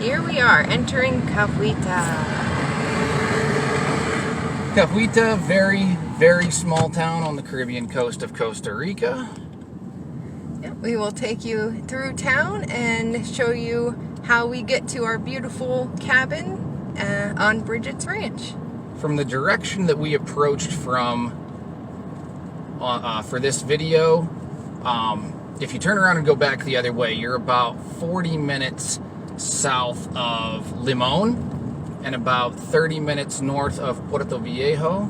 Here we are entering Cahuita. Cahuita, very, very small town on the Caribbean coast of Costa Rica. Yep, we will take you through town and show you how we get to our beautiful cabin on Brigitte's ranch. From the direction that we approached from for this video, if you turn around and go back the other way, you're about 40 minutes south of Limon and about 30 minutes north of Puerto Viejo,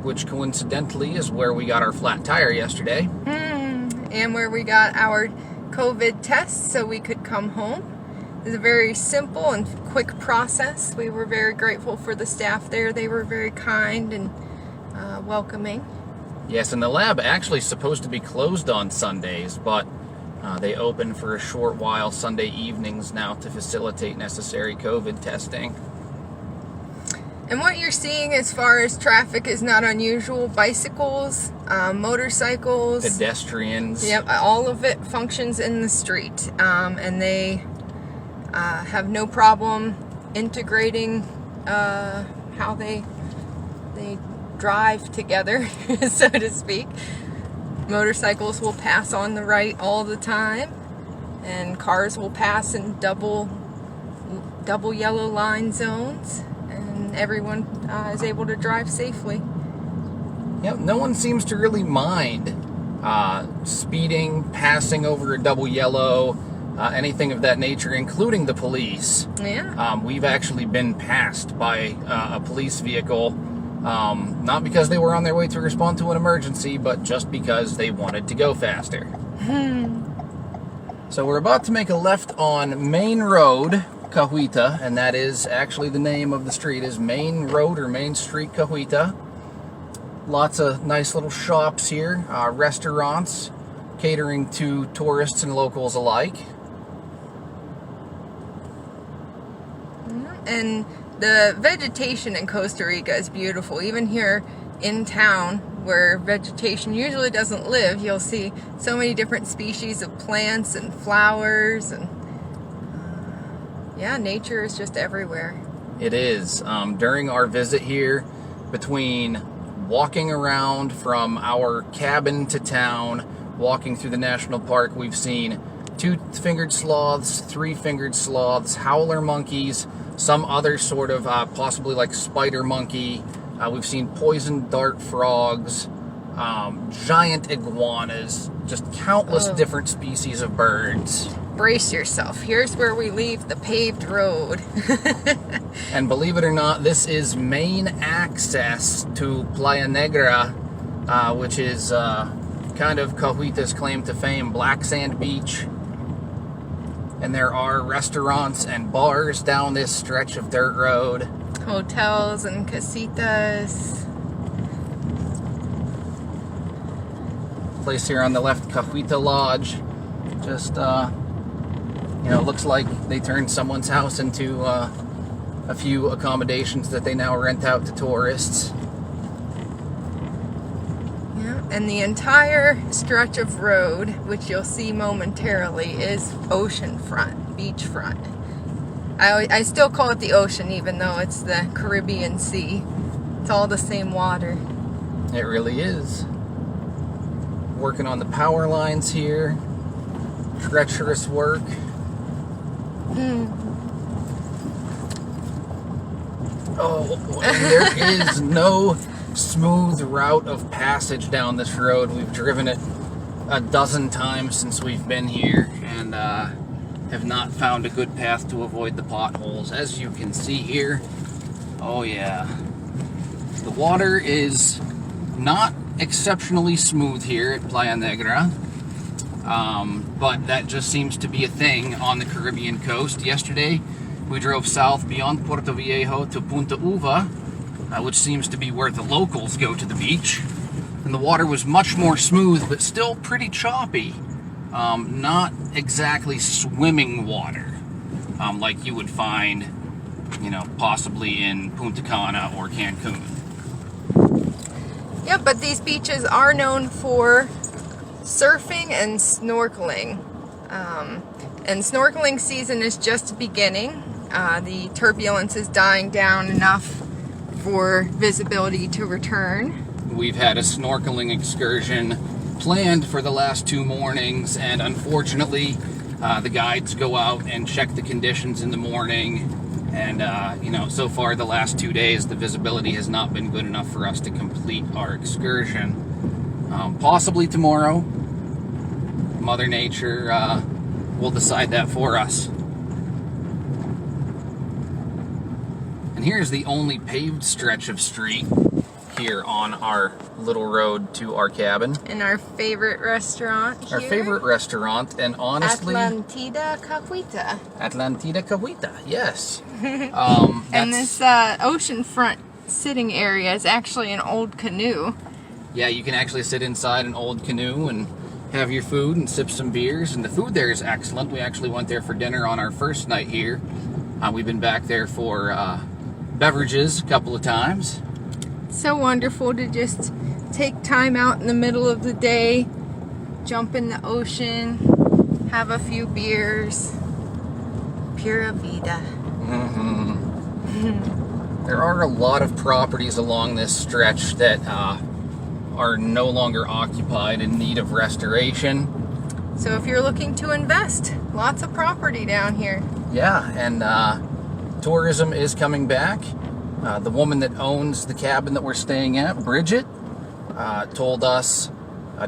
which coincidentally is where we got our flat tire yesterday. And where we got our COVID test so we could come home. It's a very simple and quick process. We were very grateful for the staff there. They were very kind and welcoming. Yes, and the lab actually supposed to be closed on Sundays, but they open for a short while Sunday evenings now to facilitate necessary COVID testing. And what you're seeing as far as traffic is not unusual. Bicycles, motorcycles, Pedestrians. Yep, all of it functions in the street. And they have no problem integrating how they drive together, so to speak. Motorcycles will pass on the right all the time, and cars will pass in double yellow line zones, and everyone is able to drive safely. Yep, no one seems to really mind speeding, passing over a double yellow, anything of that nature, including the police. Yeah. We've actually been passed by a police vehicle, not because they were on their way to respond to an emergency, but just because they wanted to go faster. So we're about to make a left on Main Road, Cahuita, and that is actually the name of the street, is Main Road or Main Street, Cahuita. Lots of nice little shops here, restaurants catering to tourists and locals alike. And the vegetation in Costa Rica is beautiful. Even here in town, where vegetation usually doesn't live, you'll see so many different species of plants and flowers, and yeah, nature is just everywhere. It is. During our visit here, between walking around from our cabin to town, walking through the national park, we've seen two-fingered sloths, three-fingered sloths, howler monkeys, some other sort of possibly like spider monkey. We've seen poison dart frogs, giant iguanas, just countless different species of birds. Brace yourself. Here's where we leave the paved road. And believe it or not, this is main access to Playa Negra, which is kind of Cahuita's claim to fame, black sand beach. And there are restaurants and bars down this stretch of dirt road. Hotels and casitas. Place here on the left, Cahuita Lodge. Just, looks like they turned someone's house into a few accommodations that they now rent out to tourists. And the entire stretch of road, which you'll see momentarily, is oceanfront, beachfront. I still call it the ocean, even though it's the Caribbean Sea. It's all the same water. It really is. Working on the power lines here. Treacherous work. Oh, there is no smooth route of passage down this road. We've driven it a dozen times since we've been here, and have not found a good path to avoid the potholes. As you can see here, oh yeah, the water is not exceptionally smooth here at Playa Negra, but that just seems to be a thing on the Caribbean coast. Yesterday we drove south beyond Puerto Viejo to Punta Uva, which seems to be where the locals go to the beach, and the water was much more smooth, but still pretty choppy. Not exactly swimming water, like you would find, possibly in Punta Cana or Cancun. Yeah, but these beaches are known for surfing and snorkeling. And snorkeling season is just beginning. the turbulence is dying down enough for visibility to return. We've had a snorkeling excursion planned for the last 2 mornings, and unfortunately the guides go out and check the conditions in the morning, and so far the last 2 days the visibility has not been good enough for us to complete our excursion. Possibly tomorrow Mother Nature will decide that for us. And here's the only paved stretch of street here on our little road to our cabin. And our favorite restaurant here. Our favorite restaurant, and honestly... Atlantida Cahuita. Atlantida Cahuita, yes. And this oceanfront sitting area is actually an old canoe. Yeah, you can actually sit inside an old canoe and have your food and sip some beers, and the food there is excellent. We actually went there for dinner on our first night here. We've been back there for beverages a couple of times. So wonderful to just take time out in the middle of the day, jump in the ocean, have a few beers. Pura vida. There are a lot of properties along this stretch that are no longer occupied, in need of restoration. So if you're looking to invest, lots of property down here. Yeah, and tourism is coming back. The woman that owns the cabin that we're staying at, Brigette, told us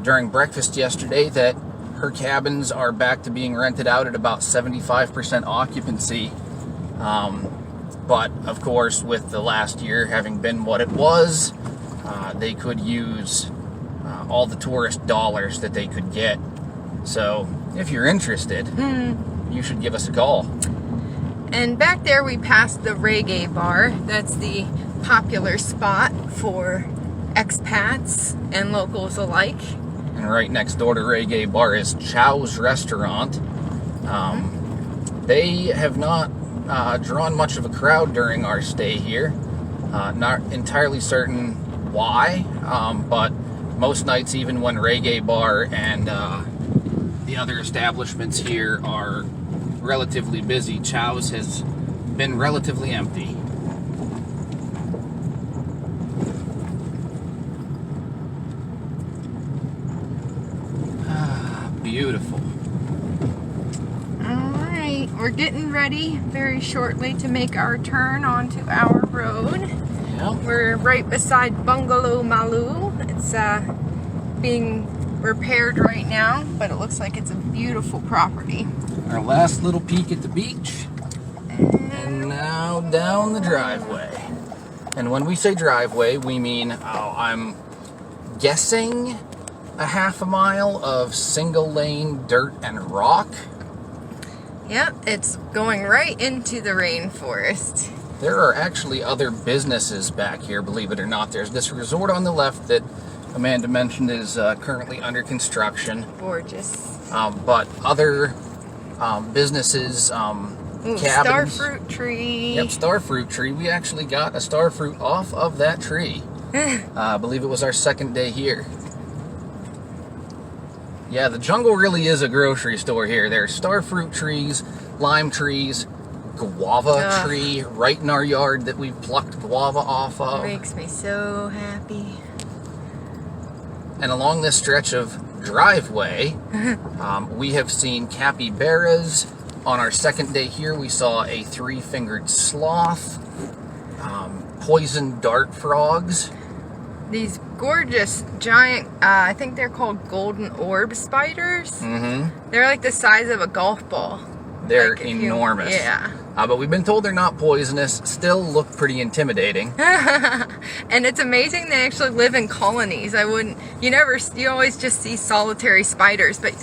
during breakfast yesterday that her cabins are back to being rented out at about 75% occupancy. But of course, with the last year having been what it was, they could use all the tourist dollars that they could get. So if you're interested, you should give us a call. And back there we passed the reggae bar. That's the popular spot for expats and locals alike. And right next door to reggae bar is Chow's Restaurant. They have not drawn much of a crowd during our stay here. Not entirely certain why, but most nights, even when reggae bar and the other establishments here are relatively busy, Chow's has been relatively empty. Beautiful. Alright, we're getting ready very shortly to make our turn onto our road. Yep. We're right beside Bungalow Malu. It's being repaired right now, but it looks like it's a beautiful property. Our last little peek at the beach, and now down the driveway. And when we say driveway, we mean, I'm guessing, a half a mile of single lane dirt and rock. Yep, it's going right into the rainforest. There are actually other businesses back here, believe it or not. There's this resort on the left that Amanda mentioned is currently under construction. Gorgeous. But other businesses, Ooh, cabins. Starfruit tree. Yep, starfruit tree. We actually got a starfruit off of that tree. I believe it was our second day here. Yeah, the jungle really is a grocery store here. There's starfruit trees, lime trees, guava tree right in our yard that we plucked guava off of. Makes me so happy. And along this stretch of driveway, we have seen capybaras. On our second day here, we saw a 3-fingered sloth, poison dart frogs. These gorgeous giant, I think they're called golden orb spiders. Mm-hmm. They're like the size of a golf ball. They're like enormous. Yeah. But we've been told they're not poisonous. Still look pretty intimidating. And it's amazing they actually live in colonies. You always just see solitary spiders, but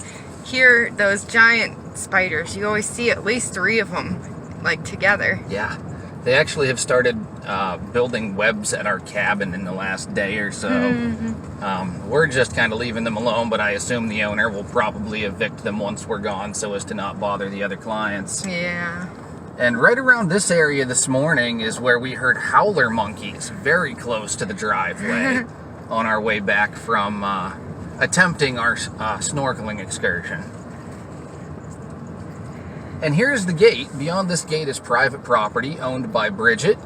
here, those giant spiders, you always see at least 3 of them, like, together. Yeah. They actually have started building webs at our cabin in the last day or so. Mm-hmm. We're just kind of leaving them alone, but I assume the owner will probably evict them once we're gone so as to not bother the other clients. Yeah. And right around this area this morning is where we heard howler monkeys very close to the driveway on our way back from attempting our snorkeling excursion. And here's the gate. Beyond this gate is private property owned by Brigette,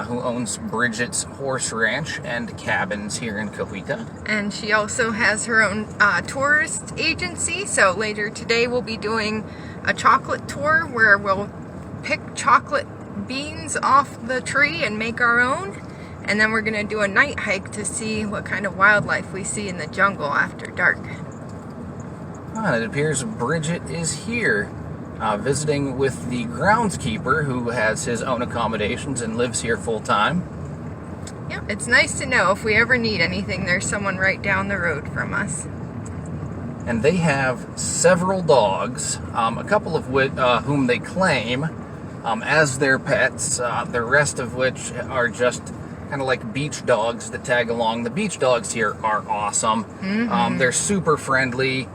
who owns Brigette's Horse Ranch and cabins here in Cahuita. And she also has her own tourist agency. So later today we'll be doing a chocolate tour where we'll pick chocolate beans off the tree and make our own. And then we're going to do a night hike to see what kind of wildlife we see in the jungle after dark. And it appears Brigette is here visiting with the groundskeeper who has his own accommodations and lives here full time. Yeah, it's nice to know if we ever need anything, there's someone right down the road from us. And they have several dogs, a couple of whom they claim as their pets, the rest of which are just kind of like beach dogs that tag along. The beach dogs here are awesome. They're super friendly.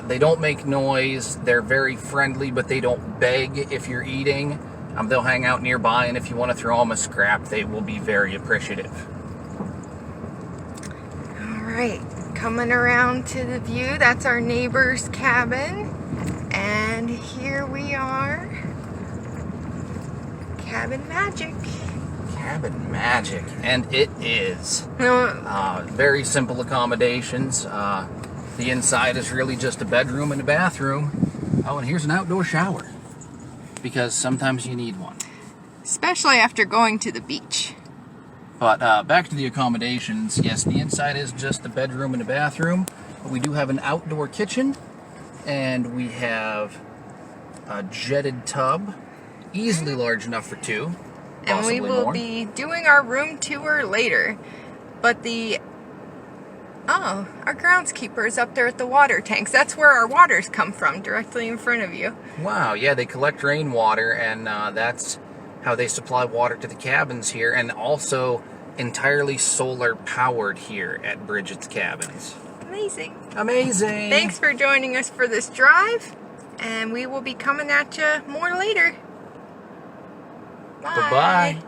They don't make noise. They're very friendly, but they don't beg if you're eating. They'll hang out nearby, and if you want to throw them a scrap, they will be very appreciative. All right, coming around to the view, that's our neighbor's cabin. And here we are. Cabin magic. Cabin magic, and it is. Very simple accommodations. The inside is really just a bedroom and a bathroom. Oh, and here's an outdoor shower, because sometimes you need one. Especially after going to the beach. But back to the accommodations. Yes, the inside is just a bedroom and a bathroom. But we do have an outdoor kitchen, and we have a jetted tub, easily large enough for two. And we will more. be doing our room tour later. But our groundskeeper is up there at the water tanks. That's where our waters come from, directly in front of you. Wow, yeah, they collect rainwater, and that's how they supply water to the cabins here, and also entirely solar powered here at Brigette's cabins. Amazing. Amazing. Thanks for joining us for this drive, and we will be coming at you more later. Bye. Bye-bye.